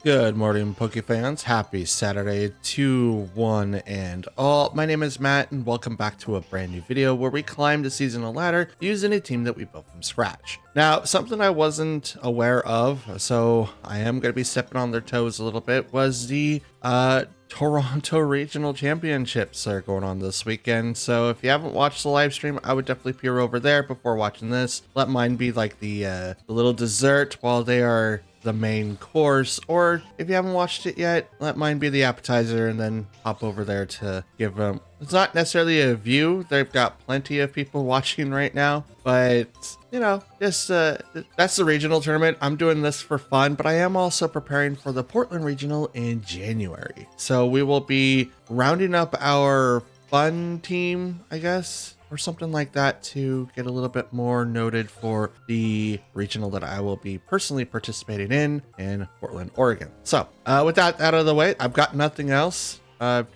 Good morning, Poke fans. Happy Saturday to one and all. My name is Matt, and welcome back to a brand new video where we climb the seasonal ladder using a team that we built from scratch. Now, something I wasn't aware of, so I am going to be stepping on their toes a little bit, was the Toronto Regional Championships are going on this weekend. So if you haven't watched the live stream, I would definitely peer over there before watching this. Let mine be like the little dessert while they are the main course, or if you haven't watched it yet, let mine be the appetizer and then hop over there to give them. It's not necessarily a view. They've got plenty of people watching right now, but you know, just that's the regional tournament. I'm doing this for fun, but I am also preparing for the Portland Regional in January. So we will be rounding up our fun team, I guess, or something like that, to get a little bit more noted for the regional that I will be personally participating in Portland, Oregon. So with that out of the way, I've got nothing else.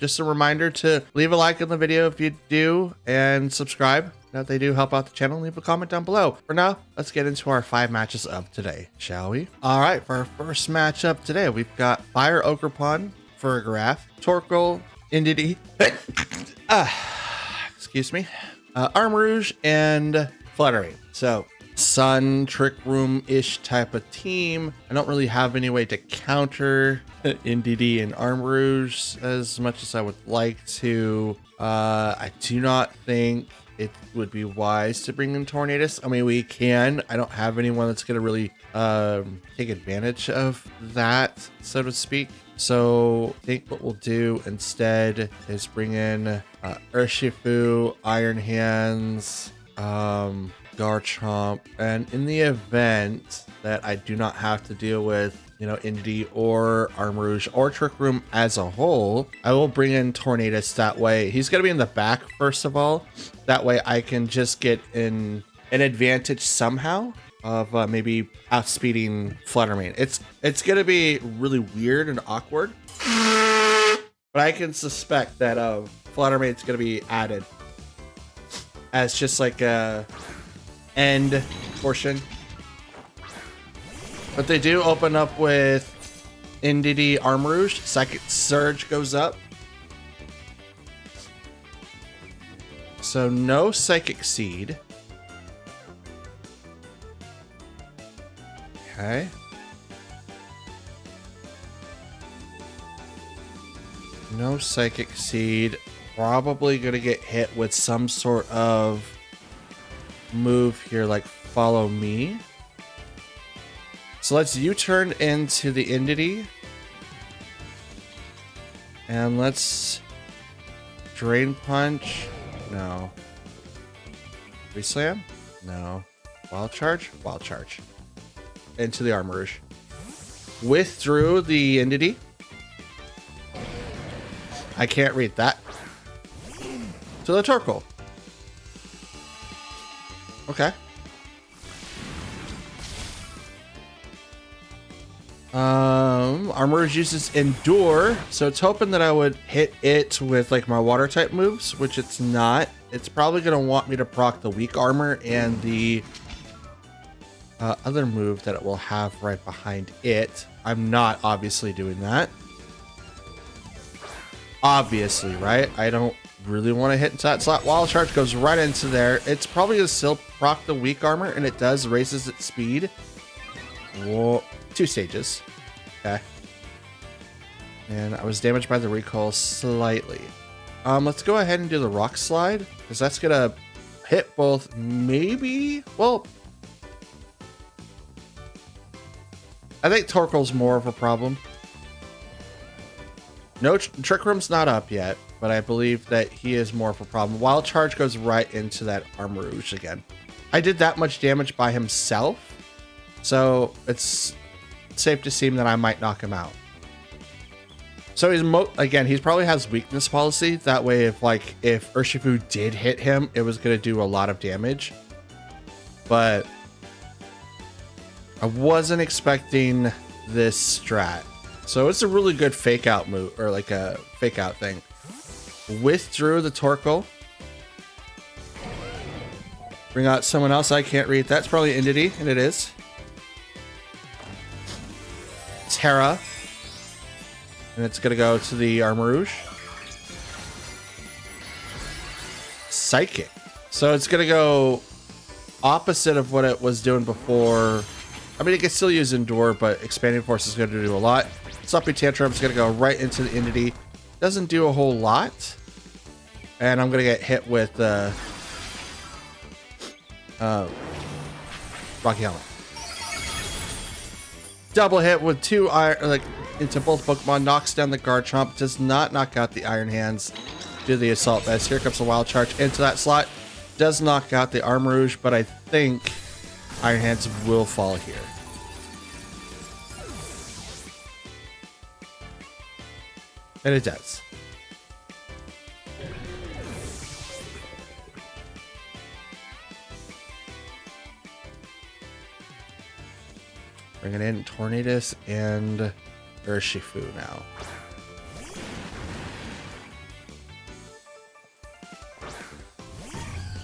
Just a reminder to leave a like on the video if you do, and subscribe. Now, they do help out the channel. Leave a comment down below. For now, let's get into our 5 matches of today, shall we? All right, for our first matchup today, we've got Fire Ogerpon, Furgraf, Torkoal, Indeedee, excuse me, Armarouge, and Fluttering. So Sun Trick Room-ish type of team. I don't really have any way to counter Indeedee and Armarouge as much as I would like to. I do not think it would be wise to bring in Tornadus. I mean, we can. I don't have anyone that's going to really take advantage of that, so to speak. So I think what we'll do instead is bring in Urshifu, Iron Hands, Garchomp, and in the event that I do not have to deal with, you know, Indeedee or Armarouge or Trick Room as a whole, I will bring in Tornadus. That way, he's going to be in the back first of all. That way I can just get in an advantage somehow of maybe outspeeding Fluttermane. It's going to be really weird and awkward, but I can suspect that Fluttermane's going to be added as just like a end portion. But they do open up with Indeedee, Armarouge. Second Surge goes up. So no Psychic Seed. Okay. No Psychic Seed. Probably going to get hit with some sort of move here, like Follow Me. So let's U-turn into the Indeedee. And let's Drain Punch. No. Reslam? No. Wild Charge? Wild Charge. Into the Armarouge. Withdrew the Indeedee. I can't read that. To the Torkoal. Okay. Armarouge uses Endure, so it's hoping that I would hit it with like my water type moves, which it's not. It's probably gonna want me to proc the weak armor and the other move that it will have right behind it. I'm not obviously doing that. Obviously, right? I don't really want to hit into that slot. Wild Charge goes right into there. It's probably gonna still proc the weak armor, and it does, raises its speed. Whoa, 2 stages. Okay. And I was damaged by the recoil slightly. Let's go ahead and do the Rock Slide, because that's gonna hit both, maybe. Well, I think Torkoal's more of a problem. No, Trick Room's not up yet, but I believe that he is more of a problem. Wild Charge goes right into that Armarouge again. I did that much damage by himself, so it's safe to assume that I might knock him out. So he's again, he probably has weakness policy. That way, if Urshifu did hit him, it was going to do a lot of damage. But I wasn't expecting this strat. So it's a really good fake out move, or like a fake out thing. Withdrew the Torkoal. Bring out someone else I can't read. That's probably Indeedee, and it is. Terra. And it's gonna go to the Armarouge. Psychic. So it's gonna go opposite of what it was doing before. I mean, it can still use Endure, but Expanding Force is gonna do a lot. Sloppy Tantrum is gonna go right into the Entity. Doesn't do a whole lot. And I'm gonna get hit with Rocky Helmet. Double hit with 2 iron, like into both Pokemon, knocks down the Garchomp, does not knock out the Iron Hands. Do the Assault Vest. Here comes a Wild Charge into that slot. Does knock out the Armarouge, but I think Iron Hands will fall here. And it does. Bring it in, Tornadus and Urshifu now.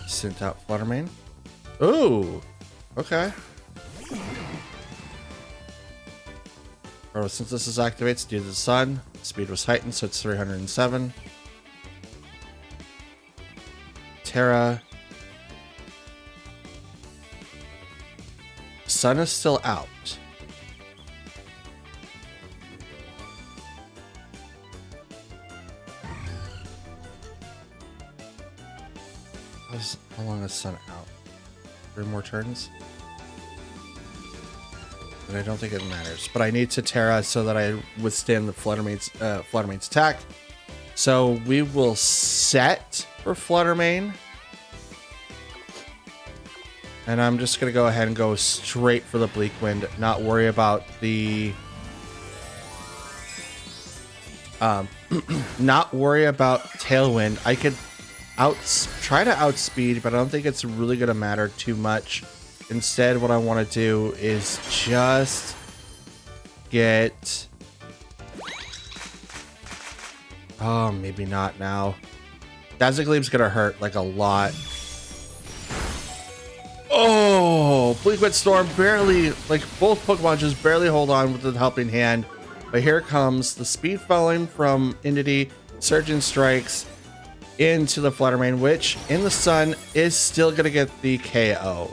Sent out Fluttermane. Ooh, okay. Photosynthesis activates due to the sun. Speed was heightened, so it's 307. Terra. Sun is still out. How long is Sun out? 3 more turns? But I don't think it matters. But I need to Terra so that I withstand the Fluttermane's attack. So we will set for Fluttermane. And I'm just going to go ahead and go straight for the Bleak Wind. Not worry about the... not worry about Tailwind. I could try to outspeed, but I don't think it's really going to matter too much. Instead, what I want to do is just get... Oh, maybe not now. Dazzling Gleam's going to hurt like a lot. Oh, Bleak Wind Storm barely, like both Pokemon just barely hold on with the helping hand. But here comes the Speed Falling from Entity, Surgeon Strikes into the Fluttermane, which in the sun is still going to get the KO.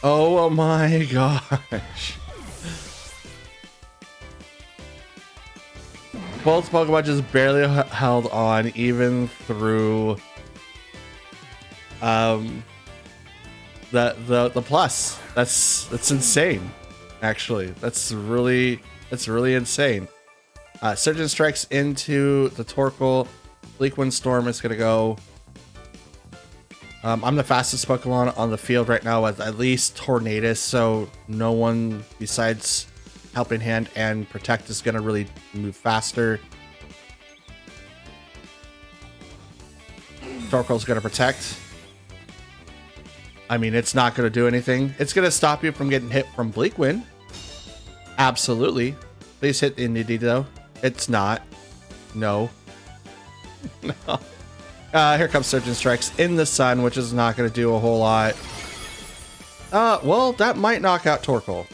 Oh my gosh. Both Pokemon just barely held on even through the plus. That's insane. Actually, that's really insane. Surgeon Strikes into the Torkoal. Bleak Wind Storm is gonna go. I'm the fastest Pokemon on the field right now with at least Tornadus, so no one besides Helping Hand and Protect is gonna really move faster. Torkoal's gonna Protect. I mean, it's not gonna do anything. It's gonna stop you from getting hit from Bleak Wind. Absolutely. Please hit the Entity though. It's not. No. No. Here comes Surgeon Strikes in the sun, which is not going to do a whole lot. Well, that might knock out Torkoal.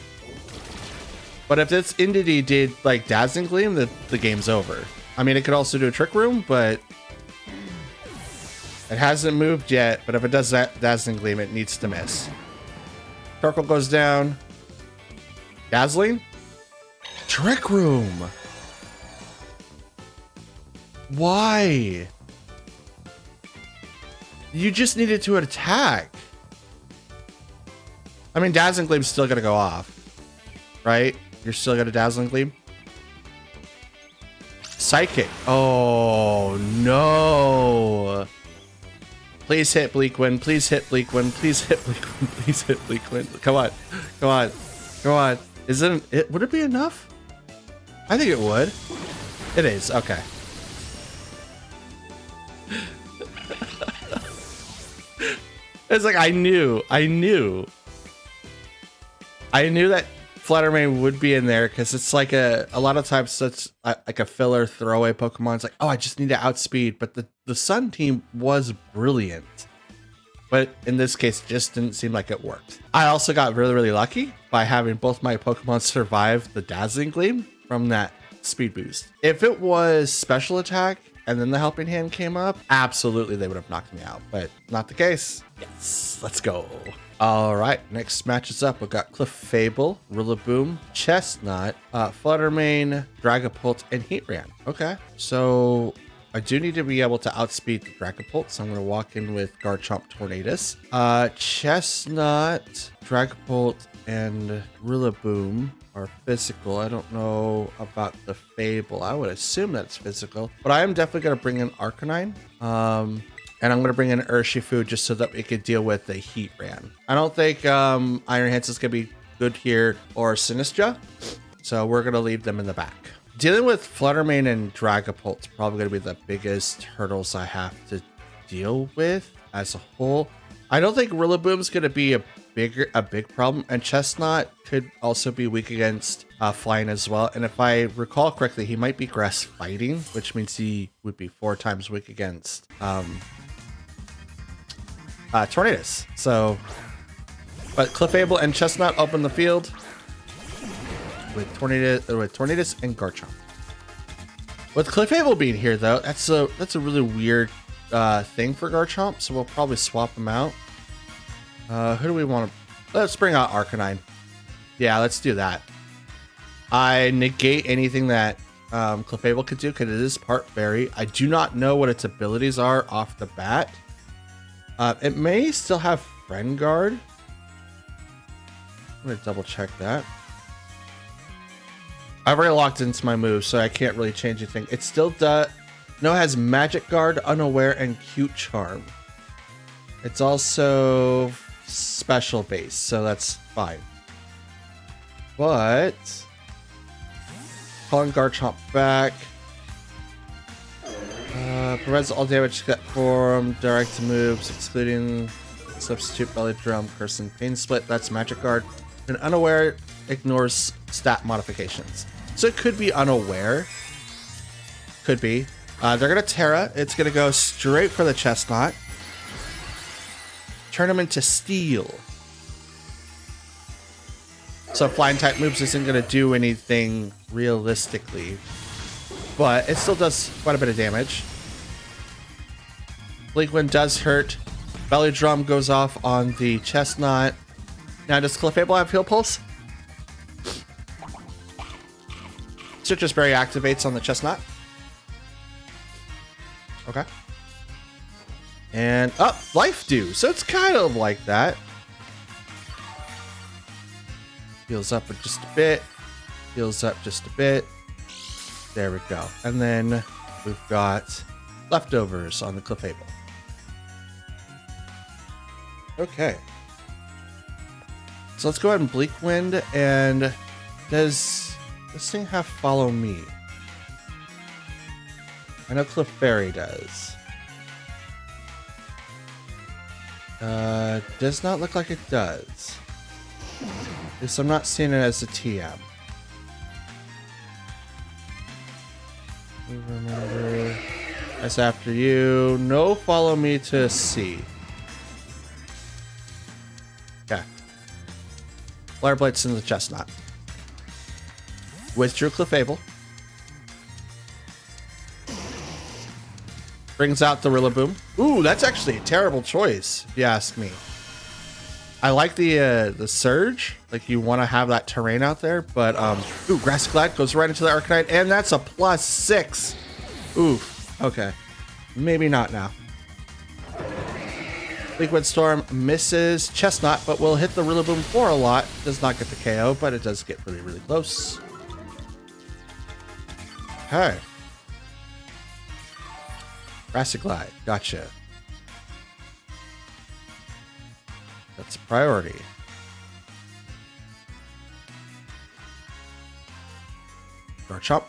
But if this Entity did like Dazzling Gleam, the game's over. I mean, it could also do a Trick Room, but it hasn't moved yet. But if it does that Dazzling Gleam, it needs to miss. Torkoal goes down. Dazzling? Trick Room. Why? You just needed to attack. I mean, Dazzling Gleam's still gonna go off, right? You're still gonna Dazzling Gleam. Psychic. Oh no! Please hit Bleak Wind. Please hit Bleak Wind. Please hit Bleak Wind. Please hit Bleak Wind. Come on, come on, come on. Is it? Would it be enough? I think it would. It is. Okay. It's like I knew that Fluttermane would be in there because it's like a lot of times such like a filler throwaway Pokemon. It's like, oh, I just need to outspeed. But the Sun team was brilliant. But in this case, it just didn't seem like it worked. I also got really lucky by having both my Pokemon survive the Dazzling Gleam. from that speed boost. If it was special attack and then the helping hand came up, absolutely they would have knocked me out, but not the case. Yes, let's go. All right, next match is up. We've got Clefable, Rillaboom, Chestnut, Fluttermane, Dragapult, and Heatran. Okay, so I do need to be able to outspeed the Dragapult, so I'm going to walk in with Garchomp Tornadus. Chestnut, Dragapult, and Rillaboom are physical. I don't know about the Fable. I would assume that's physical, but I am definitely going to bring in Arcanine. And I'm going to bring in Urshifu just so that we could deal with the Heatran. I don't think Iron Hands is going to be good here, or Sinistra, so we're going to leave them in the back. Dealing with Fluttermane and Dragapult is probably going to be the biggest hurdles I have to deal with as a whole. I don't think Rillaboom is going to be a big problem, and Chestnut could also be weak against flying as well. And if I recall correctly, he might be grass fighting, which means he would be 4 times weak against Tornadus. So, but Clefable and Chestnut open the field with Tornadus and Garchomp. With Clefable being here though, that's a really weird thing for Garchomp, so we'll probably swap him out. Who do we want to? Let's bring out Arcanine. Yeah, let's do that. I negate anything that Clefable could do because it is part fairy. I do not know what its abilities are off the bat. It may still have Friend Guard. I'm gonna double check that. I've already locked into my moves, so I can't really change anything. It still does. No, it has Magic Guard, Unaware, and Cute Charm. It's also special base, so that's fine. But calling Garchomp back. Prevents all damage from direct moves, excluding substitute Belly Drum, Curse, and Pain Split. That's Magic Guard. And Unaware ignores stat modifications. So it could be Unaware. Could be. They're going to Terra. It's going to go straight for the Chestnut. Turn him into Steel. So flying type moves isn't going to do anything realistically, but it still does quite a bit of damage. Bleak Wind does hurt. Belly Drum goes off on the Chestnut. Now, does Clefable have Heal Pulse? Citrus Berry activates on the Chestnut. Okay. And Life Dew. So it's kind of like that. Heals up just a bit. Heals up just a bit. There we go. And then we've got Leftovers on the Clefable. Okay. So let's go ahead and Bleak Wind. And does this thing have Follow Me? I know Clefairy does. Does not look like it does. At least I'm not seeing it as a TM. Remember, that's after you. No Follow Me to C. Okay. Flare Blades in the Chestnut. Withdrew Clefable. Brings out the Rillaboom. Ooh, that's actually a terrible choice, if you ask me. I like the Surge. Like, you want to have that terrain out there, but ooh, Grass Glide goes right into the Arcanine, and that's a +6. Ooh, okay. Maybe not now. Liquid Storm misses Chestnut, but will hit the Rillaboom for a lot. Does not get the KO, but it does get really, really close. Okay. Grassy Glide, gotcha. That's priority. Garchomp.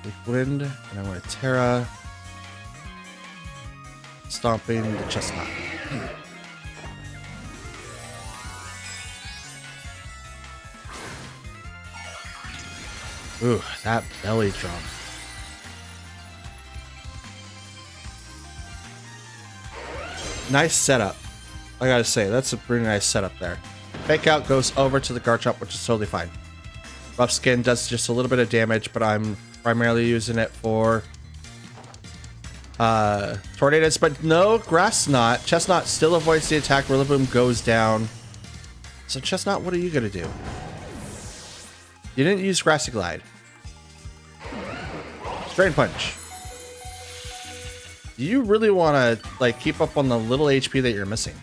Bleak Wind, and I'm going to Terra. Stomping the Chestnut. Ooh, that Belly Drum. Nice setup. I gotta say, that's a pretty nice setup there. Fake out goes over to the Garchomp, which is totally fine. Rough Skin does just a little bit of damage, but I'm primarily using it for Tornadoes. But no, Grass Knot. Chestnut still avoids the attack. Rillaboom goes down. So Chestnut, what are you gonna do? You didn't use Grassy Glide. Drain Punch. Do you really want to like keep up on the little HP that you're missing?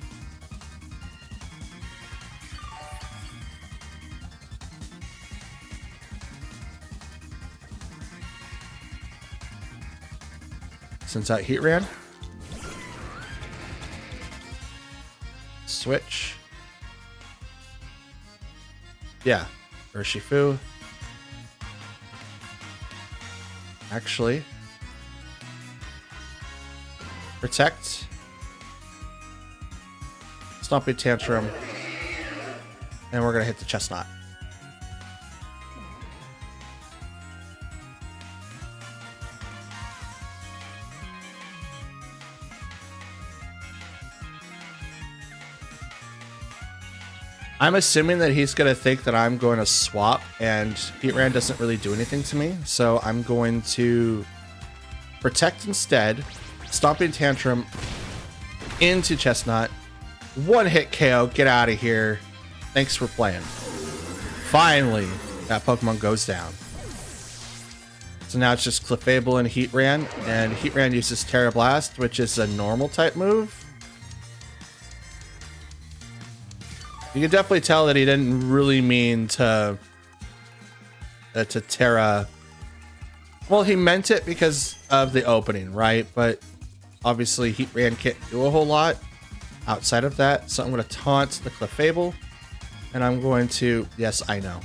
Since that Heat ran. Switch. Yeah. Urshifu. Actually. Protect. Stomping Tantrum. And we're going to hit the Chestnut. I'm assuming that he's going to think that I'm going to swap, and Heatran doesn't really do anything to me. So I'm going to protect instead. Stomping Tantrum into Chestnut. One hit KO. Get out of here. Thanks for playing. Finally, that Pokemon goes down. So now it's just Clefable and Heatran. And Heatran uses Terra Blast, which is a normal type move. You can definitely tell that he didn't really mean to Terra. Well, he meant it because of the opening, right? But obviously Heatran can't do a whole lot outside of that. So I'm going to taunt the Clefable. And I'm going to, yes, I know.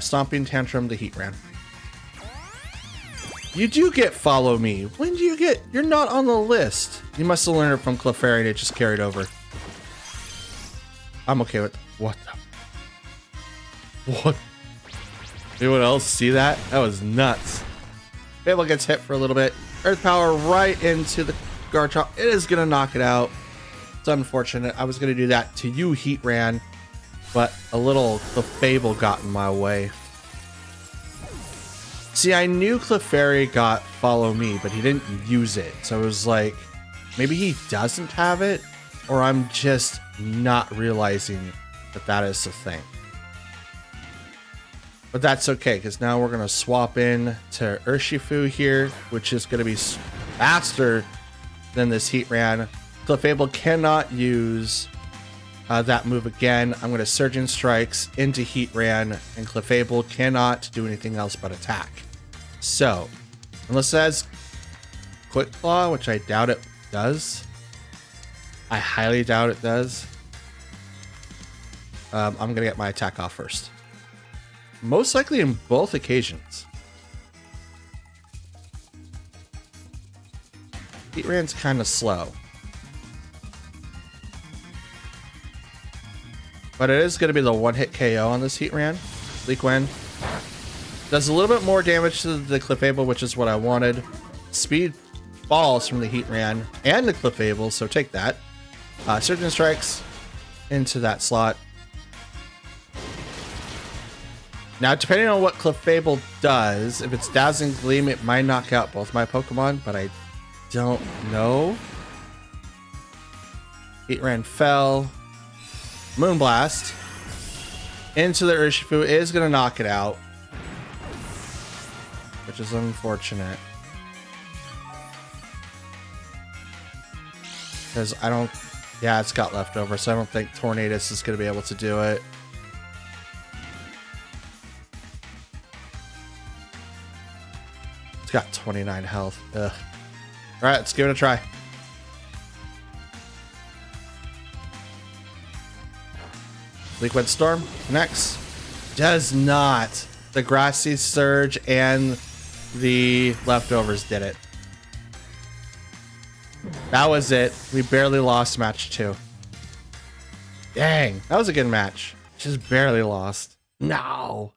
Stomping Tantrum the Heatran. You do get Follow Me. When do you get, you're not on the list. You must have learned it from Clefairy and it just carried over. I'm okay with what the what? Anyone else see that? That was nuts. Fable gets hit for a little bit. Earth Power right into the Garchomp. It is gonna knock it out. It's unfortunate. I was gonna do that to you, Heatran, but a little Clefable got in my way. See, I knew Clefairy got Follow Me, but he didn't use it. So it was like, maybe he doesn't have it, or I'm just not realizing that that is the thing. But that's okay, because now we're going to swap in to Urshifu here, which is going to be faster than this Heatran. Clefable cannot use that move again. I'm going to Surgeon Strikes into Heatran, and Clefable cannot do anything else but attack. So, unless it has Quick Claw, which I doubt it does. I highly doubt it does. I'm going to get my attack off first. Most likely in both occasions. Heatran's kind of slow. But it is going to be the one-hit KO on this Heatran. Leakwen does a little bit more damage to the Clefable, which is what I wanted. Speed falls from the Heatran and the Clefable, so take that. Surgeon Strikes into that slot. Now, depending on what Clefable does, if it's Dazzling Gleam, it might knock out both my Pokemon, but I don't know. Heatran fell. Moonblast into the Urshifu is going to knock it out, which is unfortunate. Because I don't... Yeah, it's got leftover, so I don't think Tornadus is going to be able to do it. It's got 29 health. Ugh. Alright, let's give it a try. Liquid Storm next. Does not. The Grassy Surge and the leftovers did it. That was it. We barely lost match 2. Dang, that was a good match. Just barely lost. No.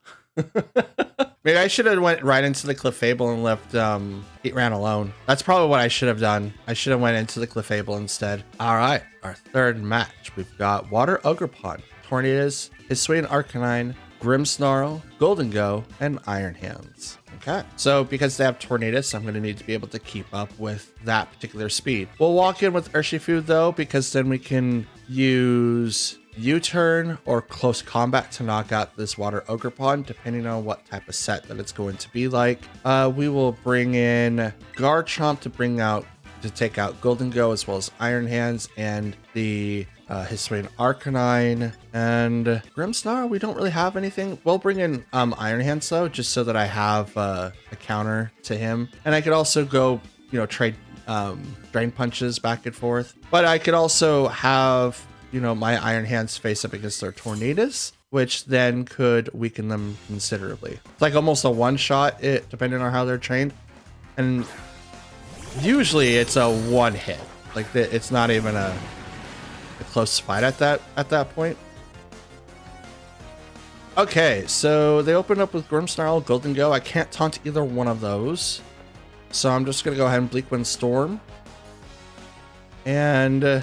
Maybe I should have went right into the Clefable and left Heatran alone. That's probably what I should have done. I should have went into the Clefable instead. All right, our third match. We've got Water Ogerpon, Tornadus, Hisuian Arcanine, Grimmsnarl, Goldengo, and Iron Hands. Okay, so because they have Tornadus, I'm going to need to be able to keep up with that particular speed. We'll walk in with Urshifu though, because then we can use U-turn or close combat to knock out this Water Ogerpon, depending on what type of set that it's going to be like. We will bring in Garchomp to take out Goldengo, as well as Iron Hands and the Hisuian Arcanine. And Grimmsnarl, we don't really have anything. We'll bring in Iron Hands though, just so that I have a counter to him. And I could also go, trade Drain Punches back and forth. But I could also have, my Iron Hands face up against their Tornadus, which then could weaken them considerably. It's like almost a one-shot, depending on how they're trained. And usually it's a one hit. Like it's not even a close fight at that point. Okay, so they open up with Grimmsnarl, Goldengo. I can't taunt either one of those, so I'm just gonna go ahead and Bleak Wind Storm and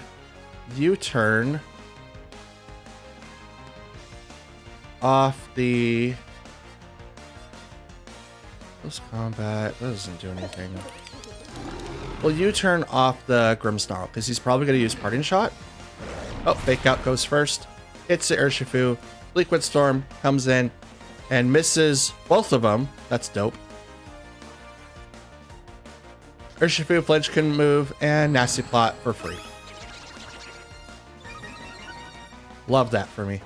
U-turn off the close combat. That doesn't do anything. Well, U-turn off the Grimmsnarl because he's probably going to use Parting Shot. Oh, Fake Out goes first. Hits the Urshifu. Bleak Wind Storm comes in and misses both of them. That's dope. Urshifu Flinch can move and Nasty Plot for free. Love that for me.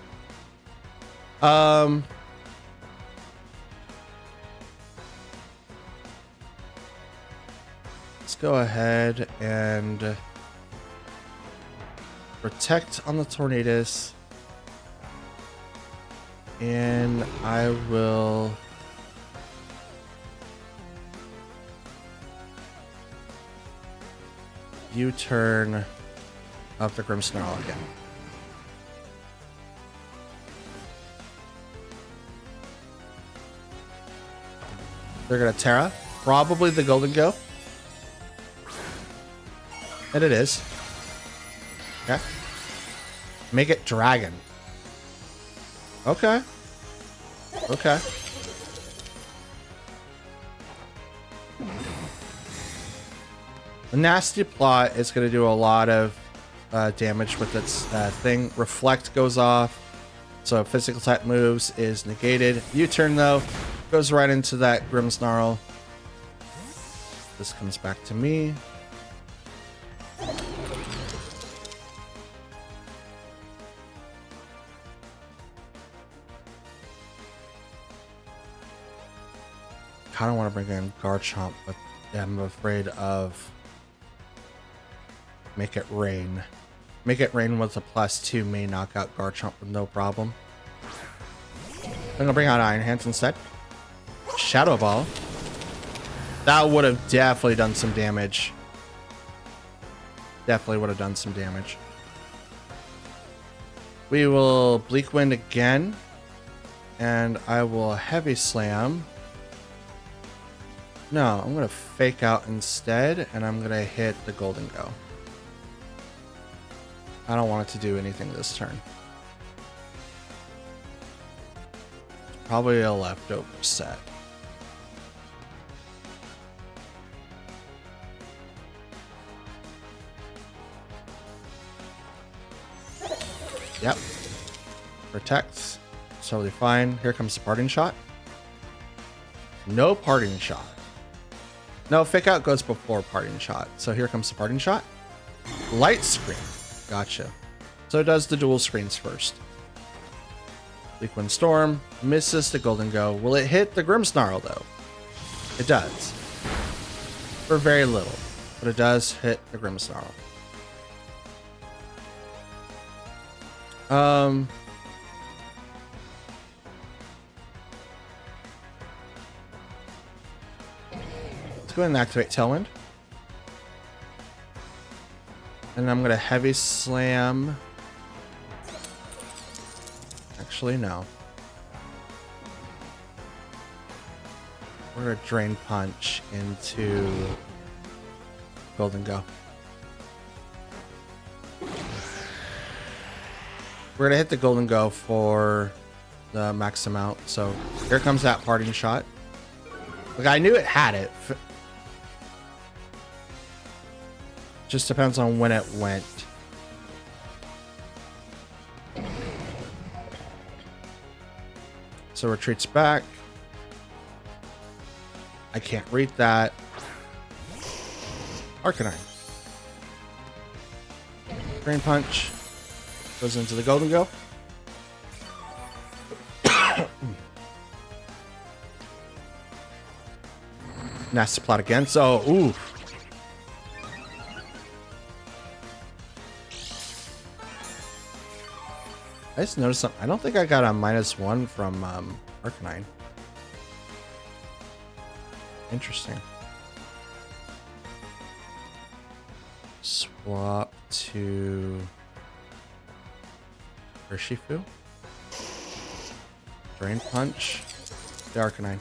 Let's go ahead and protect on the Tornadus. And I will U-turn of the Grimmsnarl again. They're gonna Terra, probably the Goldengo. And it is. Okay. Make it Dragon. Okay. Okay. The Nasty Plot is going to do a lot of damage with its thing. Reflect goes off. So physical type moves is negated. U-turn though goes right into that Grimmsnarl. This comes back to me. Kind of want to bring in Garchomp, but I'm afraid of Make It Rain. Make It Rain with a +2 may knock out Garchomp with no problem. I'm gonna bring out Iron Hands instead. Shadow Ball. That would have definitely done some damage. Definitely would have done some damage. We will Bleak Wind again, and I will Heavy Slam. No, I'm gonna Fake Out instead, and I'm gonna hit the Goldengo. I don't want it to do anything this turn. Probably a leftover set. Yep. Protects. Totally fine. Here comes the Parting Shot. No Parting Shot. No, Fake Out goes before Parting Shot. So here comes the Parting Shot. Light Screen. Gotcha. So it does the dual screens first. Bleak Wind Storm misses the Goldengo. Will it hit the Grimmsnarl though? It does. For very little. But it does hit the Grimmsnarl. Let's go ahead and activate Tailwind. And I'm going to Heavy Slam. Actually, no. we're gonna Drain Punch into Golden Go. We're gonna hit the Golden Go for the max amount. So here comes that parting shot. Like, I knew it had it. Just depends on when it went. So retreats back. I can't read that. Arcanine. Drain Punch. Goes into the Golden Go. Nasty plot again. So, ooh. I just noticed something. I don't think I got a -1 from Arcanine. Interesting. Swap to Urshifu. Drain Punch. The Arcanine.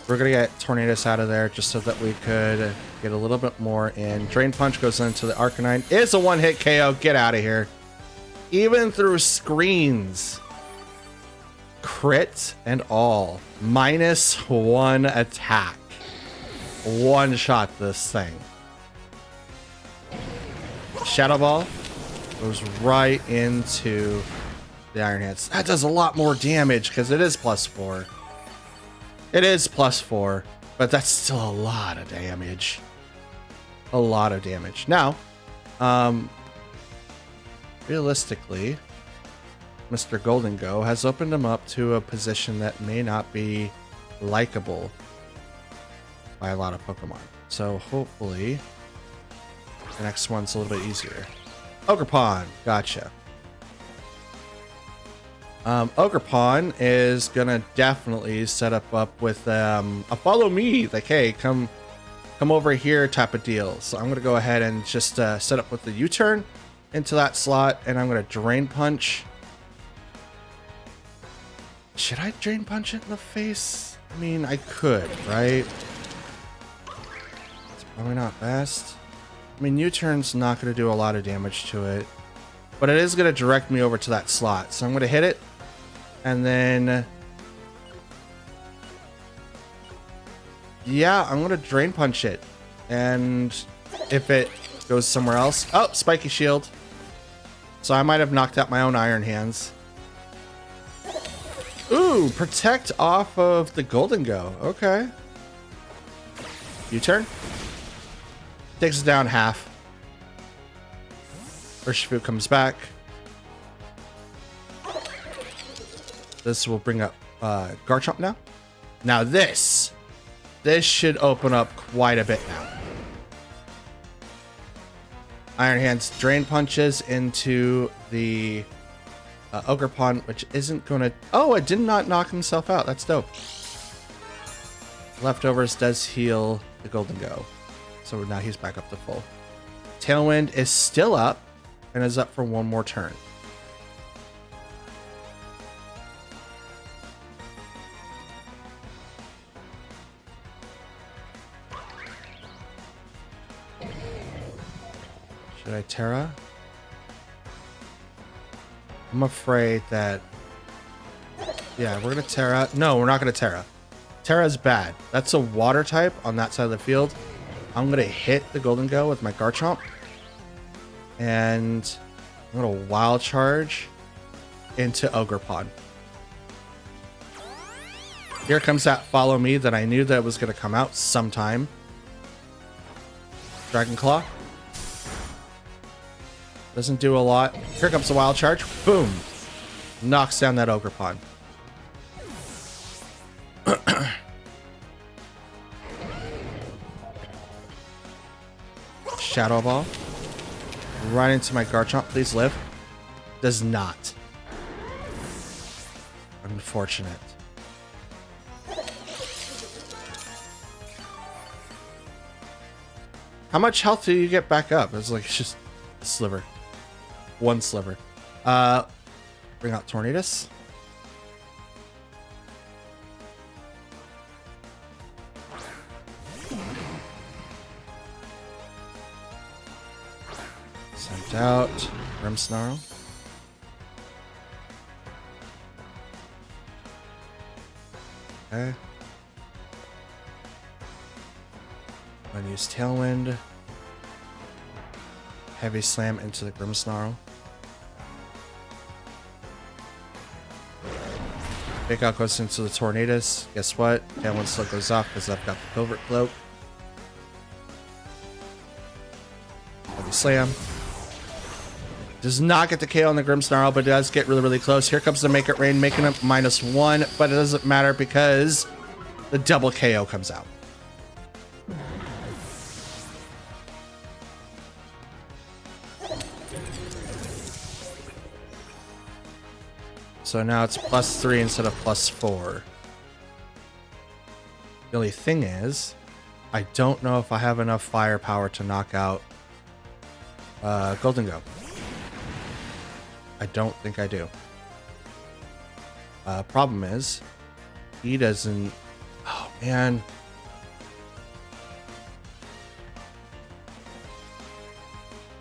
We're gonna get Tornadus out of there just so that we could get a little bit more in. Drain Punch goes into the Arcanine. It's a one-hit KO. Get out of here. Even through screens. Crit and all. -1 attack. One shot this thing. Shadow Ball goes right into the Iron Hands. That does a lot more damage because it is +4. It is +4, but that's still a lot of damage. A lot of damage. Now, realistically, Mr. Golden Go has opened him up to a position that may not be likable by a lot of Pokemon. So hopefully the next one's a little bit easier. Ogerpon, gotcha. Ogerpon is gonna definitely set up with a follow me, like, hey, come over here type of deal. So I'm gonna go ahead and just set up with the U-turn into that slot, and I'm gonna Drain Punch. Should I Drain Punch it in the face? I mean, I could, right? It's probably not best. I mean, U-turn's not gonna do a lot of damage to it, but it is gonna direct me over to that slot. So I'm gonna hit it. And then, yeah, I'm gonna Drain Punch it. And if it goes somewhere else, oh, Spiky Shield. So I might have knocked out my own Iron Hands. Ooh, protect off of the Golden Go. Okay. U-turn. Takes it down half. Urshifu comes back. This will bring up Garchomp now. Now this should open up quite a bit now. Iron Hands Drain Punches into the Ogerpon, which isn't gonna... Oh, it did not knock himself out. That's dope. Leftovers does heal the Golden Go. So now he's back up to full. Tailwind is still up and is up for one more turn. Should I Terra? I'm afraid that... Yeah, we're gonna Terra. No, we're not gonna Terra. Terra's bad. That's a water type on that side of the field. I'm gonna hit the Golden Go with my Garchomp. And I'm gonna Wild Charge into Ogerpon. Here comes that Follow Me that I knew that was gonna come out sometime. Dragon Claw. Doesn't do a lot. Here comes the Wild Charge. Boom. Knocks down that Ogerpon. Shadow Ball. Right into my Garchomp. Please live. Does not. Unfortunate. How much health do you get back up? It's like, it's just a sliver. one sliver. Bring out Tornadus. Sent out Grimmsnarl. Okay. I'm gonna use Tailwind. Heavy Slam into the Grimmsnarl. Fake Out goes into the Tornadus. Guess what? Tailwind still goes off because I've got the Covert Cloak. Heavy Slam. Does not get the KO on the Grimmsnarl, but it does get really, really close. Here comes the Make It Rain, making it -1, but it doesn't matter because the double KO comes out. So now it's +3 instead of +4. The only thing is, I don't know if I have enough firepower to knock out Golden Go. I don't think I do. Problem is, he doesn't... Oh, man.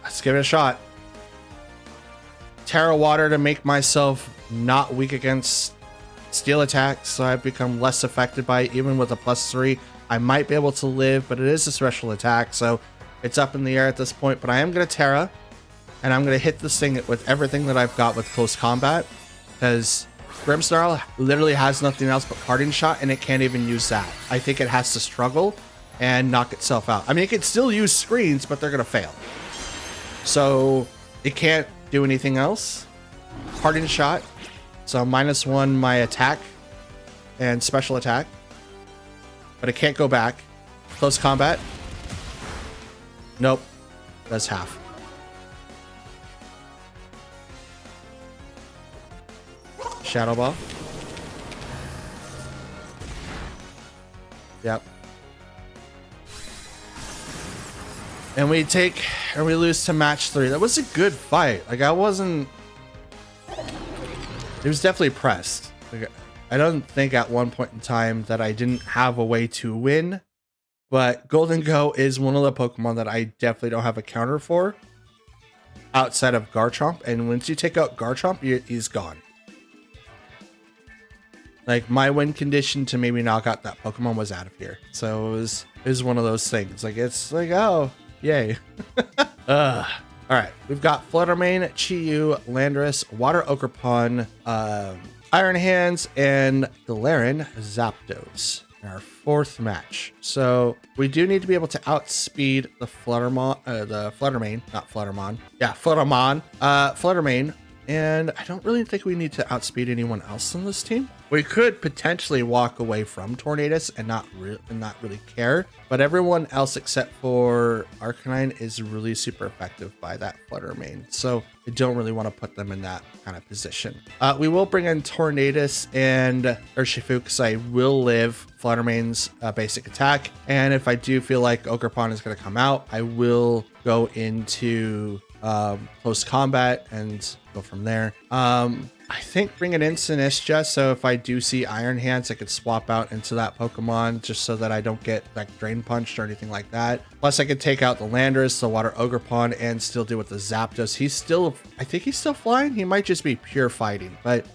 Let's give it a shot. Terra Water to make myself not weak against steel attacks, so I've become less affected by it. Even with a +3, I might be able to live, but it is a special attack, so it's up in the air at this point. But I am going to Terra, and I'm going to hit this thing with everything that I've got with close combat, because Grimmsnarl literally has nothing else but Parting Shot, and it can't even use that. I think it has to struggle and knock itself out. I mean, it can still use screens, but they're going to fail. So it can't do anything else. Parting Shot. So -1 my attack and special attack. But it can't go back. Close combat. Nope. That's half. Shadow Ball. Yep. And we lose to match 3. That was a good fight. Like, I wasn't... It was definitely pressed. Like, I don't think at one point in time that I didn't have a way to win. But Golden Go is one of the Pokemon that I definitely don't have a counter for. Outside of Garchomp. And once you take out Garchomp, he's gone. Like, my win condition to maybe knock out that Pokemon was out of here. So it was one of those things. Like, it's like, oh... Yay. Alright, we've got Fluttermane, Chi-Yu, Landorus, Water Ogerpon, Iron Hands, and Galarian Zapdos in our 4th match. So we do need to be able to outspeed the Fluttermane, not Fluttermon. Yeah, Fluttermane. And I don't really think we need to outspeed anyone else on this team. We could potentially walk away from Tornadus and not really care, but everyone else except for Arcanine is really super effective by that Fluttermane, so I don't really want to put them in that kind of position. We will bring in Tornadus and Urshifu because I will live Fluttermane's basic attack, and if I do feel like Ogerpon is going to come out, I will go into close combat and go from there. I think bringing in Sinistcha, so if I do see Iron Hands, I could swap out into that Pokemon just so that I don't get like Drain Punched or anything like that. Plus I could take out the Landorus, the Water Ogerpon, and still deal with the Zapdos. I think he's still flying. He might just be pure fighting, but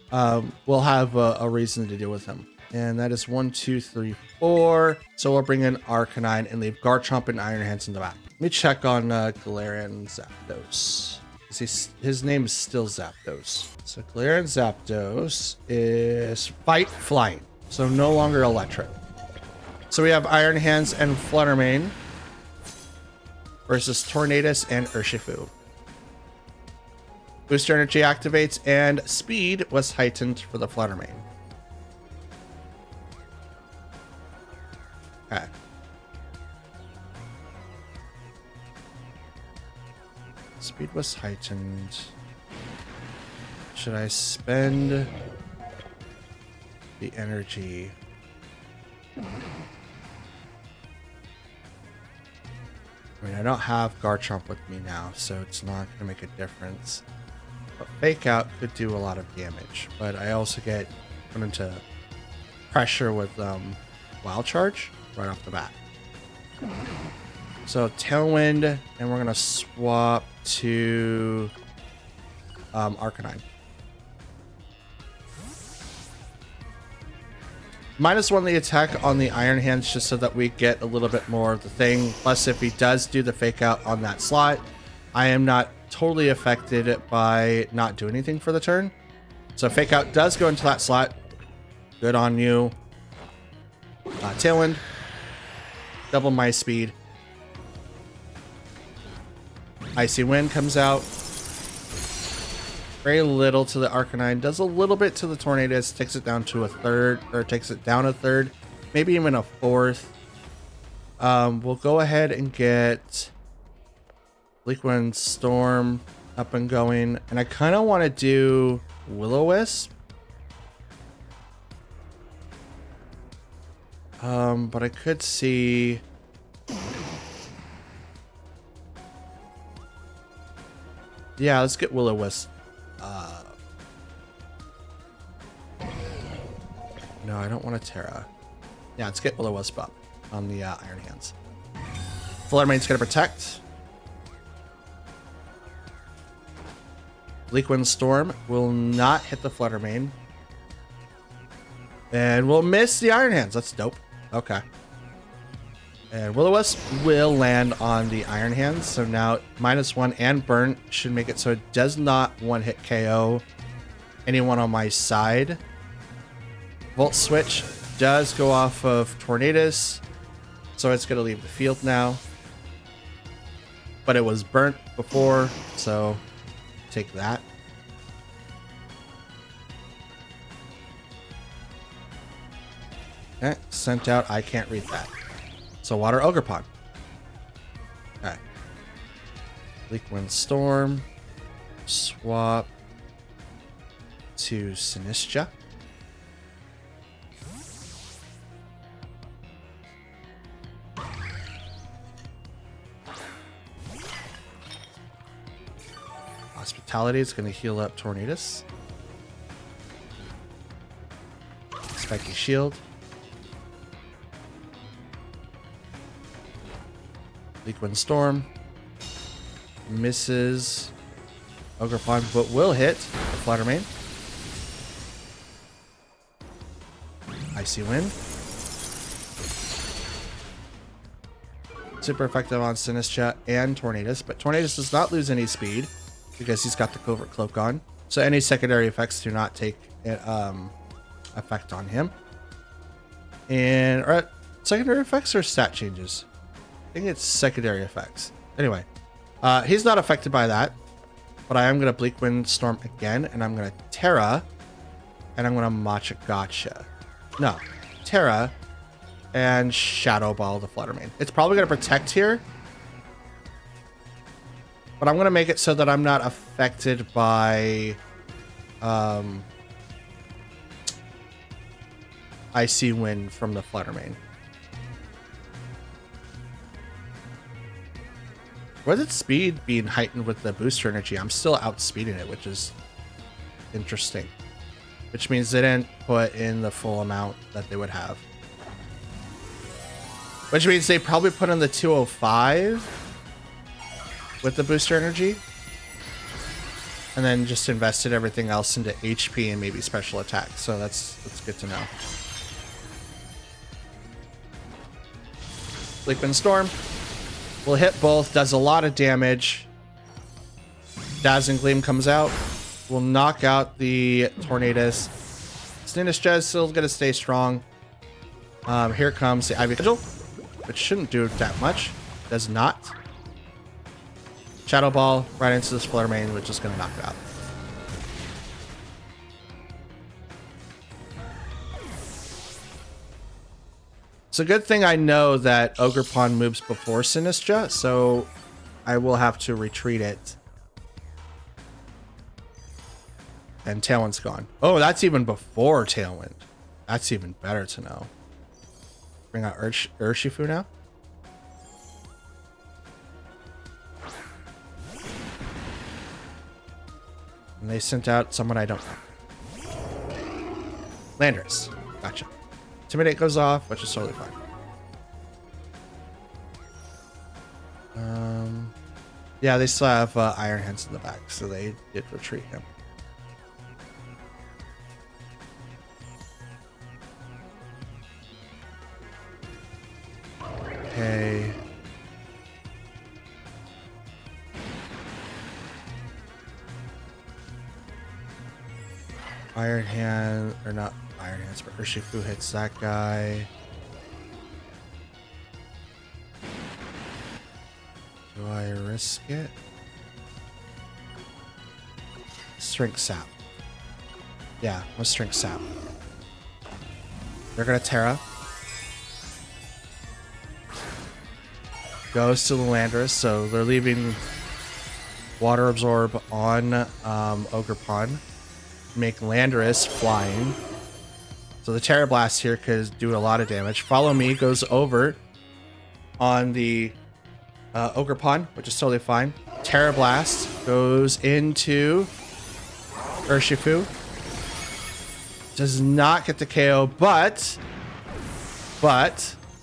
we'll have a reason to deal with him. And that is 1, 2, 3, 4. So we'll bring in Arcanine and leave Garchomp and Iron Hands in the back. Let me check on Galarian Zapdos. His name is still Zapdos. So Galarian Zapdos is Fight Flying. So no longer Electric. So we have Iron Hands and Fluttermane versus Tornadus and Urshifu. Booster Energy activates and Speed was heightened for the Fluttermane. Okay. Speed was heightened. Should I spend the energy? I mean, I don't have Garchomp with me now, so it's not going to make a difference. But Fake Out could do a lot of damage, but I also get put into pressure with Wild Charge right off the bat. So Tailwind, and we're gonna swap to Arcanine. -1 the attack on the Iron Hands just so that we get a little bit more of the thing. Plus, if he does do the Fake Out on that slot, I am not totally affected by not doing anything for the turn. So Fake Out does go into that slot. Good on you. Tailwind. Double my speed. Icy Wind comes out. Very little to the Arcanine. Does a little bit to the Tornadus. Takes it down to a third. Or takes it down a third. Maybe even a fourth. We'll go ahead and get Liquid Storm up and going. And I kind of want to do Will-O-Wisp. But I could see... Yeah, let's get Will-O-Wisp. No, I don't want a Terra. Yeah, let's get Will-O-Wisp up on the Iron Hands. Fluttermane's gonna protect. Liquid Storm will not hit the Fluttermane. And we'll miss the Iron Hands. That's dope. Okay. And Will-O-Wisp will land on the Iron Hands. So now -1 and Burnt should make it so it does not one-hit KO anyone on my side. Volt Switch does go off of Tornadus. So it's going to leave the field now. But it was burnt before. So take that. Okay, sent out. I can't read that. So Water Ogerpon. Okay. Liquid Storm. Swap to Sinistcha. Hospitality is going to heal up Tornadus. Spiky Shield. Liquid Storm. Misses Ogerpon, but will hit the Fluttermane. Icy Wind. Super effective on Sinistcha and Tornadus, but Tornadus does not lose any speed because he's got the Covert Cloak on. So any secondary effects do not take effect on him. And secondary effects or stat changes? I think it's secondary effects. Anyway, he's not affected by that, but I am going to Bleak Wind Storm again, and I'm going to Terra, and I'm going to Matcha Gotcha. No, Terra, and Shadow Ball the Fluttermane. It's probably going to protect here, but I'm going to make it so that I'm not affected by Icy Wind from the Fluttermane. With its speed being heightened with the booster energy, I'm still outspeeding it, which is interesting. Which means they didn't put in the full amount that they would have. Which means they probably put in the 205 with the booster energy. And then just invested everything else into HP and maybe special attack. So that's good to know. Liquid Storm. Will hit both, does a lot of damage. Dazzling Gleam comes out. Will knock out the Tornadus. Sinistcha is still going to stay strong. Here comes the Ivy Vigil, which shouldn't do that much. Does not. Shadow Ball right into this Fluttermane, which is going to knock it out. It's a good thing I know that Ogerpon moves before Sinistcha, so I will have to retreat it. And Tailwind's gone. Oh, that's even before Tailwind. That's even better to know. Bring out Urshifu now. And they sent out someone I don't know. Landorus. Gotcha. Intimidate goes off, which is totally fine. Yeah, they still have Iron Hands in the back, so they did retreat him. Okay. Iron Hand, or not Iron Hands, but Urshifu hits that guy. Do I risk it? Strength Sap. Yeah, let's Strength Sap. They're gonna Terra. Goes to the Landorus, so they're leaving Water Absorb on Ogerpon. Make Landorus flying. So the Terra Blast here could do a lot of damage. Follow Me goes over on the Ogerpon, which is totally fine. Terra Blast goes into Urshifu. Does not get the KO, but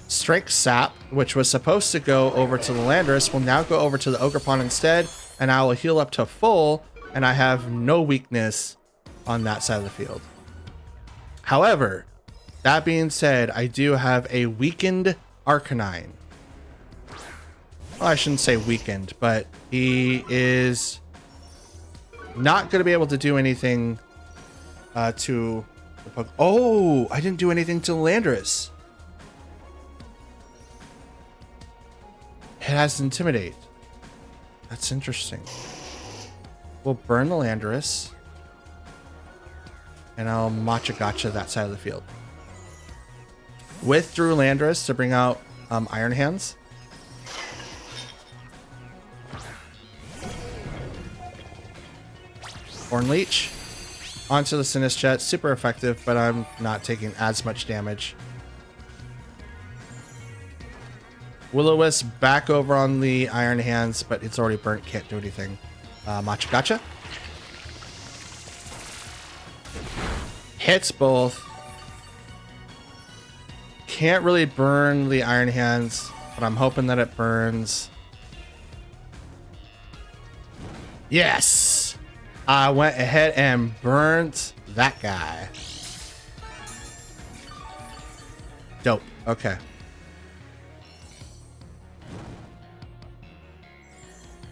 Strength Sap, which was supposed to go over to the Landorus, will now go over to the Ogerpon instead, and I will heal up to full, and I have no weakness on that side of the field. However, that being said, I do have a weakened Arcanine. Well, I shouldn't say weakened, but he is not going to be able to do anything to the Poke. Oh, I didn't do anything to Landorus. It has Intimidate. That's interesting. We'll burn the Landorus. And I'll Matcha Gotcha that side of the field. Withdrew Landorus to bring out Iron Hands. Horn Leech. Onto the Sinistcha. Super effective, but I'm not taking as much damage. Will-O-Wisp back over on the Iron Hands, but it's already burnt. Can't do anything. Matcha Gotcha. Hits both. Can't really burn the Iron Hands, but I'm hoping that it burns. Yes! I went ahead and burnt that guy. Dope. Okay.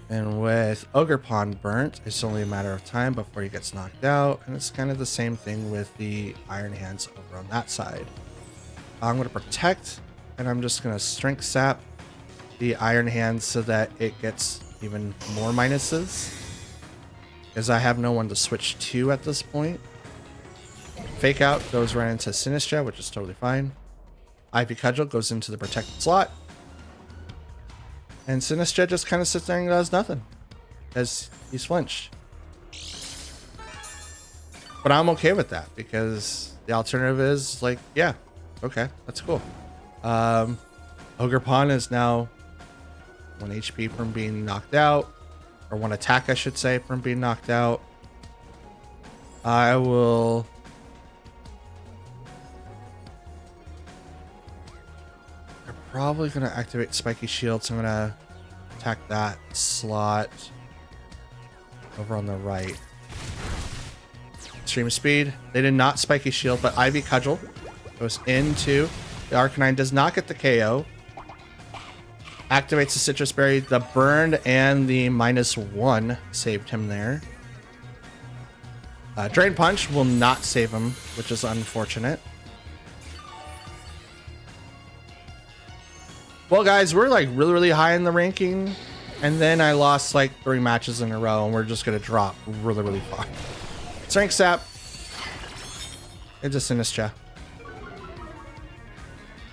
And with Ogerpon burnt, it's only a matter of time before he gets knocked out. And it's kind of the same thing with the Iron Hands over on that side. I'm going to protect, and I'm just going to Strength Sap the Iron Hands so that it gets even more minuses. Because I have no one to switch to at this point. Fake Out goes right into Sinistcha, which is totally fine. Ivy Cudgel goes into the protected slot. And Sinistcha just kind of sits there and does nothing. As he's flinched. But I'm okay with that because the alternative is like, yeah, okay, that's cool. Ogerpon is now 1 HP from being knocked out. Or 1 attack, I should say, from being knocked out. I will... They're probably going to activate Spiky Shield, so I'm going to attack that slot over on the right. Extreme Speed. They did not Spiky Shield, but Ivy Cudgel goes into... The Arcanine does not get the KO. Activates the Citrus Berry. The burn and the -1 saved him there. Drain Punch will not save him, which is unfortunate. Well, guys, we're like really high in the ranking. And then I lost like 3 matches in a row, and we're just going to drop really far. Strength Sap. It's a Sinistcha.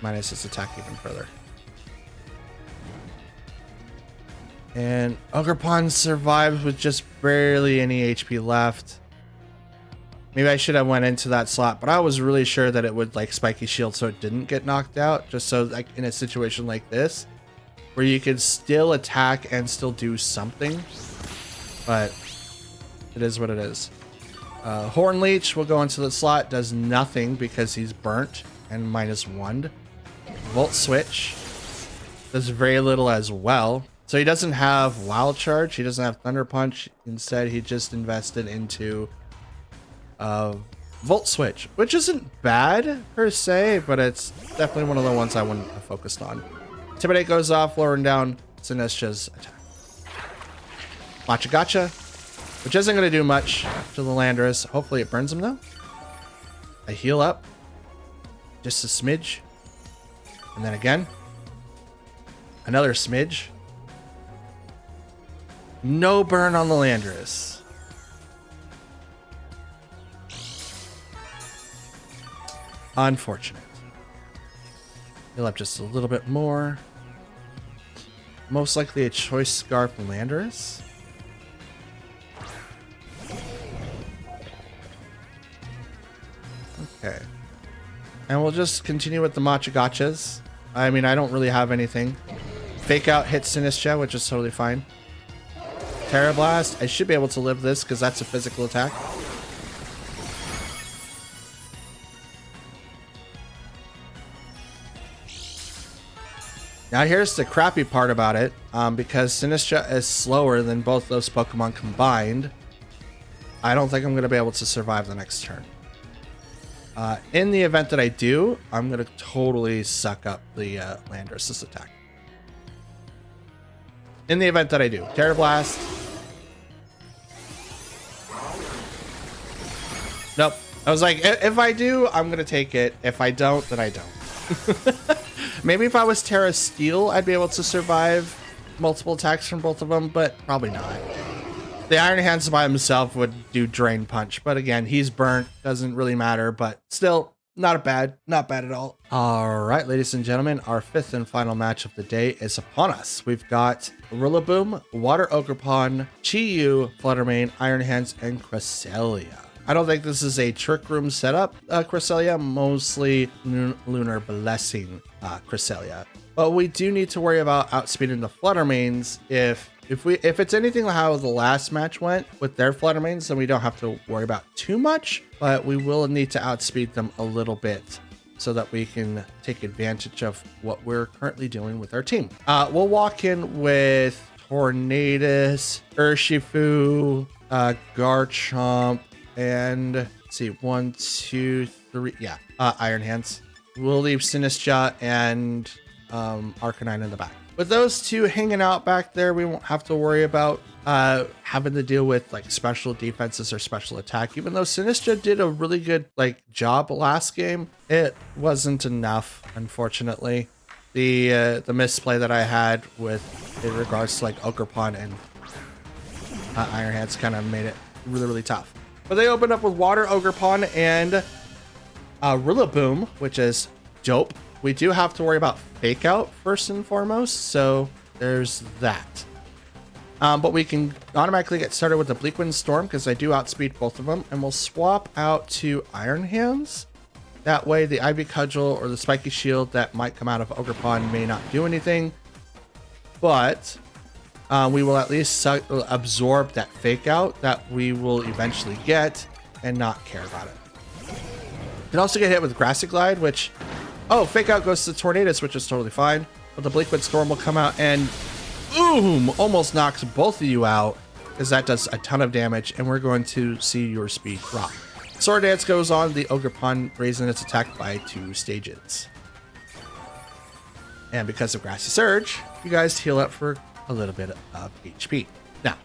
Minus its attack even further. And Ogerpon survives with just barely any HP left. Maybe I should have went into that slot, but I was really sure that it would like Spiky Shield so it didn't get knocked out. Just so like in a situation like this, where you could still attack and still do something. But It is what it is. Horn Leech will go into the slot, does nothing because he's burnt and -1. Volt Switch does very little as well. So he doesn't have Wild Charge, he doesn't have Thunder Punch. Instead, he just invested into Volt Switch, which isn't bad per se, but it's definitely one of the ones I wouldn't have focused on. Intimidate goes off, lowering down Sinistcha's attack. Matcha Gotcha, which isn't going to do much to the Landorus. Hopefully it burns him though. I heal up just a smidge, and then again another smidge. No burn on the Landorus. Unfortunate. Heal up just a little bit more. Most likely a Choice Scarf Landorus. Okay. And we'll just continue with the Matcha Gotchas. I mean, I don't really have anything. Fake Out hits Sinistcha, which is totally fine. Terra Blast. I should be able to live this because that's a physical attack. Now here's the crappy part about it, because Sinistcha is slower than both those Pokemon combined. I don't think I'm going to be able to survive the next turn. In the event that I do, I'm going to totally suck up the Landorus' attack. In the event that I do. Terra Blast. Nope. I was like, if I do, I'm going to take it. If I don't, then I don't. Maybe if I was Terra Steel, I'd be able to survive multiple attacks from both of them, but probably not. The Iron Hands by himself would do Drain Punch, but again, he's burnt, doesn't really matter, but still not bad at all. All right, ladies and gentlemen, our fifth and final match of the day is upon us. We've got Rillaboom, Water Ogerpon, Chi-Yu, Fluttermane, Iron Hands, and Cresselia. I don't think this is a Trick Room setup, Cresselia, mostly Lunar Blessing Cresselia. But we do need to worry about outspeeding the Fluttermanes. If it's anything like how the last match went with their Fluttermanes, then we don't have to worry about too much, but we will need to outspeed them a little bit so that we can take advantage of what we're currently doing with our team. We'll walk in with Tornadus, Urshifu, Garchomp, and let's see, 1, 2, 3, yeah, Iron Hands. We'll leave Sinistcha and Arcanine in the back. With those two hanging out back there, we won't have to worry about having to deal with like special defenses or special attack. Even though Sinistcha did a really good job last game, it wasn't enough, unfortunately. The misplay that I had with in regards to Ogerpon and Iron Hands kind of made it really, really tough. But they opened up with Water Ogerpon and Rillaboom, which is dope. We do have to worry about Fake Out first and foremost, so there's that. But we can automatically get started with the Bleakwind Storm because I do outspeed both of them, and we'll swap out to Iron Hands. That way the Ivy Cudgel or the Spiky Shield that might come out of Ogerpon may not do anything, but we will at least absorb that Fake Out that we will eventually get and not care about it. You can also get hit with Grassy Glide, which... Oh, Fake Out goes to Tornadus, which is totally fine. But the Bleakwind Storm will come out and boom, almost knocks both of you out because that does a ton of damage, and we're going to see your speed drop. Sword Dance goes on the Ogerpon, raising its attack by 2 stages. And because of Grassy Surge, you guys heal up for a little bit of HP. Now,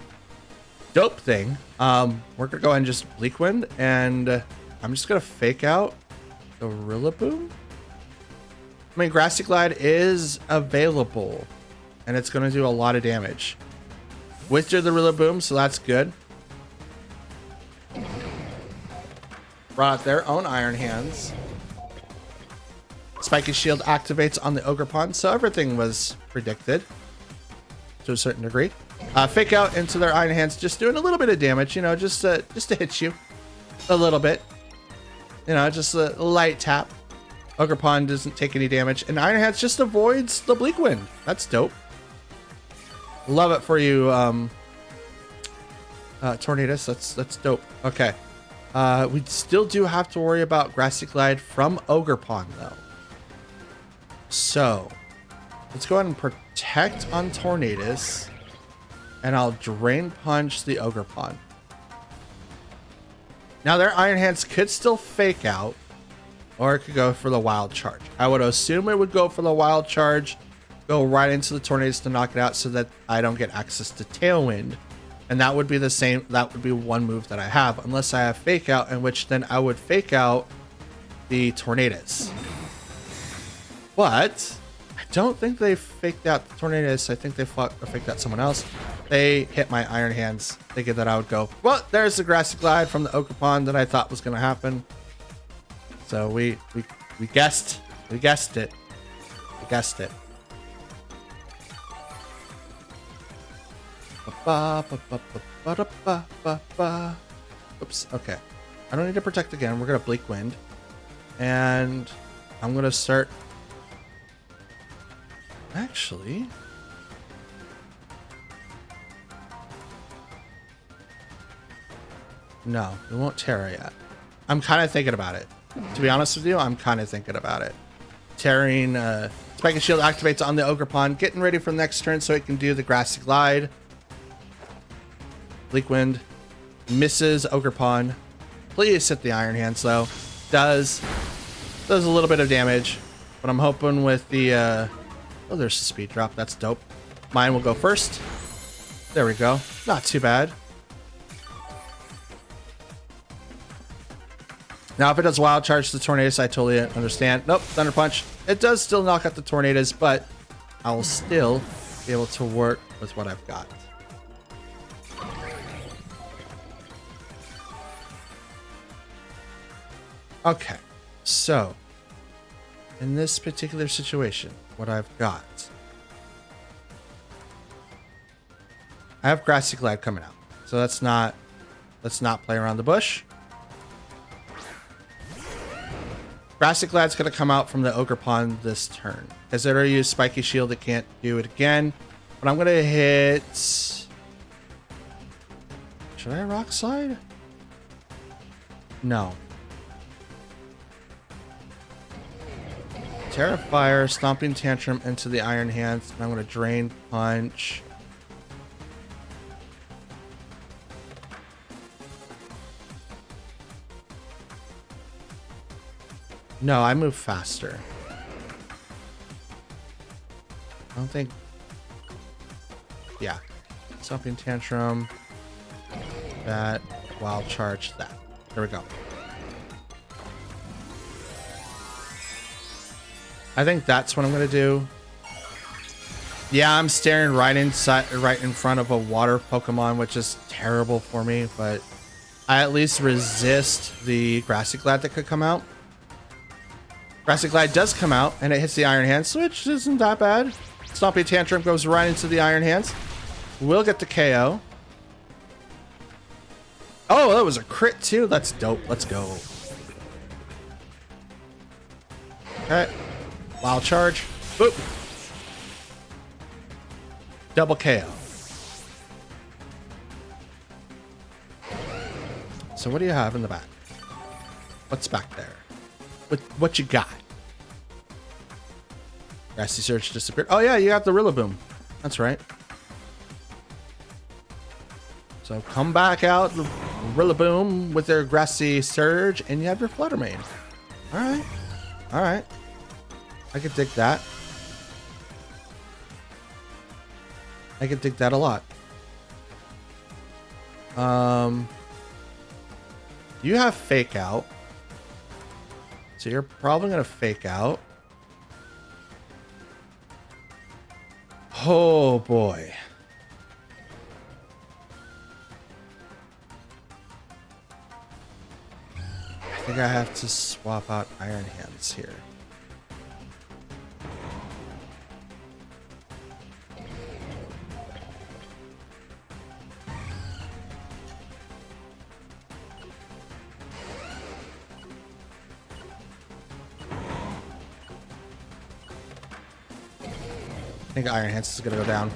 dope thing, we're gonna go ahead and just Bleakwind, and I'm just gonna Fake Out the Rillaboom. I mean, Grassy Glide is available, and it's going to do a lot of damage. Withdraw the Rillaboom, so that's good. Brought out their own Iron Hands. Spiky Shield activates on the Ogerpon, so everything was predicted to a certain degree. Fake Out into their Iron Hands, just doing a little bit of damage, you know, just to hit you a little bit. You know, just a light tap. Ogerpon doesn't take any damage, and Iron Hands just avoids the Bleakwind. That's dope. Love it for you, Tornadus. That's dope. Okay. We still do have to worry about Grassy Glide from Ogerpon though. So let's go ahead and protect on Tornadus, and I'll Drain Punch the Ogerpon. Now their Iron Hands could still fake out, or it could go for the Wild Charge. I would assume it would go for the Wild Charge, go right into the Tornadus to knock it out so that I don't get access to Tailwind. And that would be the same, that would be one move that I have, unless I have Fake Out, in which then I would Fake Out the Tornadus. But I don't think they faked out the Tornadus. I think they faked out someone else. They hit my Iron Hands, thinking that I would go, well, there's the Grassy Glide from the Ogerpon that I thought was going to happen. So we guessed it. We guessed it. Oops, okay. I don't need to protect again. We're going to Bleak Wind. And I'm going to start... Actually... No, we won't Terra yet. I'm kind of thinking about it. To be honest with you, I'm kind of thinking about it. Terrain, Spike and Shield activates on the Ogerpon, getting ready for the next turn so it can do the Grassy Glide. Bleak Wind misses Ogerpon. Please hit the Iron Hands though. Does a little bit of damage, but I'm hoping with the oh, there's a speed drop. That's dope. Mine will go first. There we go. Not too bad. Now, if it does Wild Charge the Tornadus, I totally understand. Nope, Thunder Punch. It does still knock out the Tornadus, but I will still be able to work with what I've got. Okay, so in this particular situation, what I've got, I have Grassy Glide coming out, so let's not play around the bush. Grassy Glide's gonna come out from the Ogerpon this turn. As I already used Spiky Shield, it can't do it again. But I'm gonna hit. Should I Rock Slide? No. Terrifier, Stomping Tantrum into the Iron Hands, and I'm gonna Drain Punch. No, I move faster. I don't think... Yeah. Stomping Tantrum. That. Wild Charge. That. There we go. I think that's what I'm going to do. Yeah, I'm staring right in front of a water Pokemon, which is terrible for me, but I at least resist the Grassy Glide that could come out. Grassy Glide does come out, and it hits the Iron Hands, which isn't that bad. Stomping Tantrum goes right into the Iron Hands. We'll get the KO. Oh, that was a crit too. That's dope. Let's go. Okay. Wild Charge. Boop. Double KO. So what do you have in the back? What's back there? What you got? Grassy Surge disappeared. Oh yeah, you got the Rillaboom. That's right. So come back out, Rillaboom with their Grassy Surge, and you have your Flutter Mane. Alright. Alright. I could dig that. I could dig that a lot. You have Fake Out. So you're probably going to Fake Out. Oh boy. I think I have to swap out Iron Hands here. I think Iron Hands is going to go down.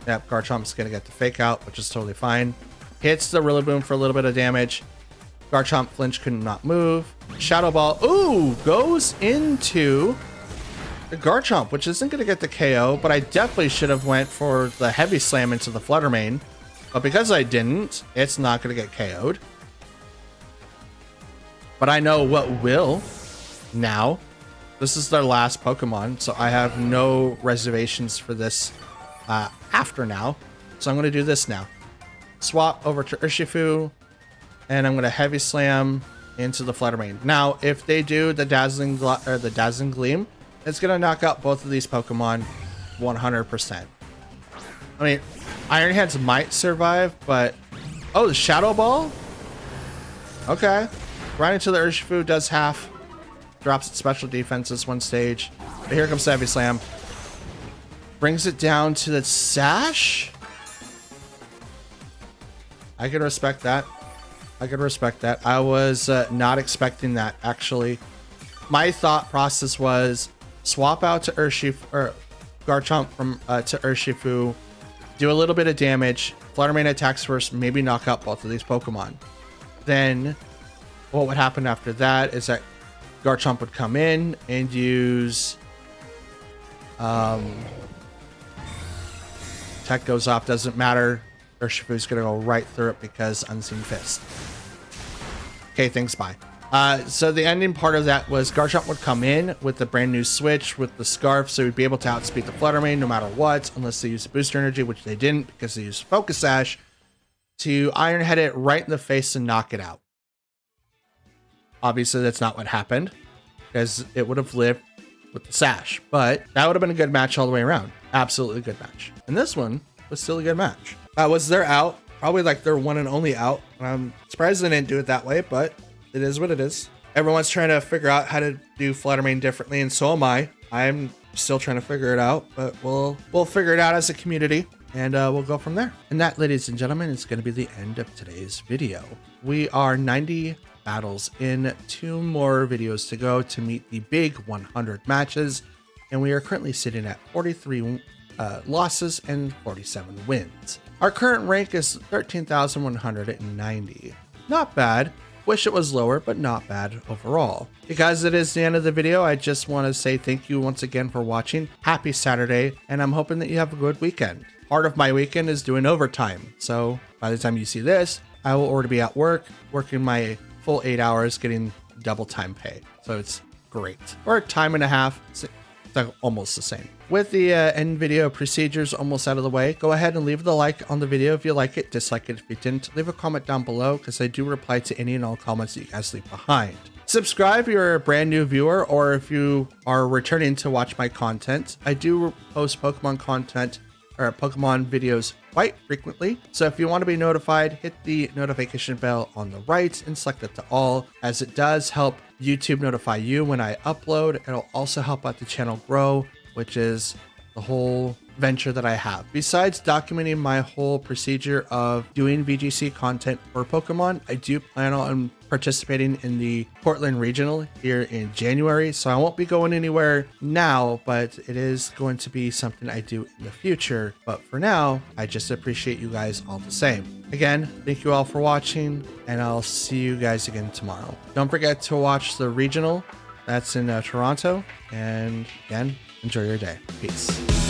Yep, Garchomp's going to get the Fake Out, which is totally fine. Hits the Rillaboom for a little bit of damage. Garchomp flinch, could not move. Shadow Ball, ooh, goes into the Garchomp, which isn't going to get the KO, but I definitely should have went for the Heavy Slam into the Flutter Mane. But because I didn't, it's not going to get KO'd. But I know what will now. This is their last Pokemon, so I have no reservations for this after now. So I'm going to do this now. Swap over to Urshifu, and I'm going to Heavy Slam into the Flutter Mane. Now, if they do the Dazzling Gleam, it's going to knock out both of these Pokemon 100%. I mean, Iron Hands might survive, but... Oh, the Shadow Ball? Okay. Right into the Urshifu, does half. Drops its special defenses one stage. But here comes the Heavy Slam. Brings it down to the Sash? I can respect that. I can respect that. I was not expecting that, actually. My thought process was swap out to Urshifu, or Garchomp from to Urshifu, do a little bit of damage, Flutter Mane attacks first, maybe knock out both of these Pokemon. Then what would happen after that is that Garchomp would come in and use Tech goes off, doesn't matter. Urshifu's gonna go right through it because Unseen Fist. Okay, thanks, bye. So the ending part of that was Garchomp would come in with the brand new switch with the Scarf, so he'd be able to outspeed the Flutter Mane no matter what, unless they use Booster Energy, which they didn't because they used Focus Sash to Iron Head it right in the face and knock it out. Obviously, that's not what happened because it would have lived with the Sash, but that would have been a good match all the way around. Absolutely good match. And this one was still a good match. Was their out, probably like their one and only out. I'm surprised they didn't do it that way, but it is what it is. Everyone's trying to figure out how to do Flutter Mane differently, and so am I. I'm still trying to figure it out, but we'll figure it out as a community, and we'll go from there. And that, ladies and gentlemen, is going to be the end of today's video. We are 90 battles in, 2 more videos to go to meet the big 100 matches, and we are currently sitting at 43 losses and 47 wins. Our current rank is 13,190. Not bad. Wish it was lower, but not bad overall. Because it is the end of the video, I just want to say thank you once again for watching. Happy Saturday, and I'm hoping that you have a good weekend. Part of my weekend is doing overtime, so by the time you see this, I will already be at work, working my full 8 hours, getting double time pay. So it's great. Or time and a half. It's like almost the same. With the end video procedures almost out of the way, go ahead and leave the like on the video if you like it, dislike it if you didn't. Leave a comment down below because I do reply to any and all comments that you guys leave behind. Subscribe if you're a brand new viewer or if you are returning to watch my content. I do post Pokemon content or Pokemon videos quite frequently. So if you want to be notified, hit the notification bell on the right and select it to all, as it does help YouTube notify you when I upload. It'll also help out the channel grow, which is the whole venture that I have. Besides documenting my whole procedure of doing VGC content for Pokemon, I do plan on participating in the Portland Regional here in January, so I won't be going anywhere now, but it is going to be something I do in the future. But for now, I just appreciate you guys all the same. Again, thank you all for watching, and I'll see you guys again tomorrow. Don't forget to watch the Regional. That's in Toronto, and again, enjoy your day. Peace.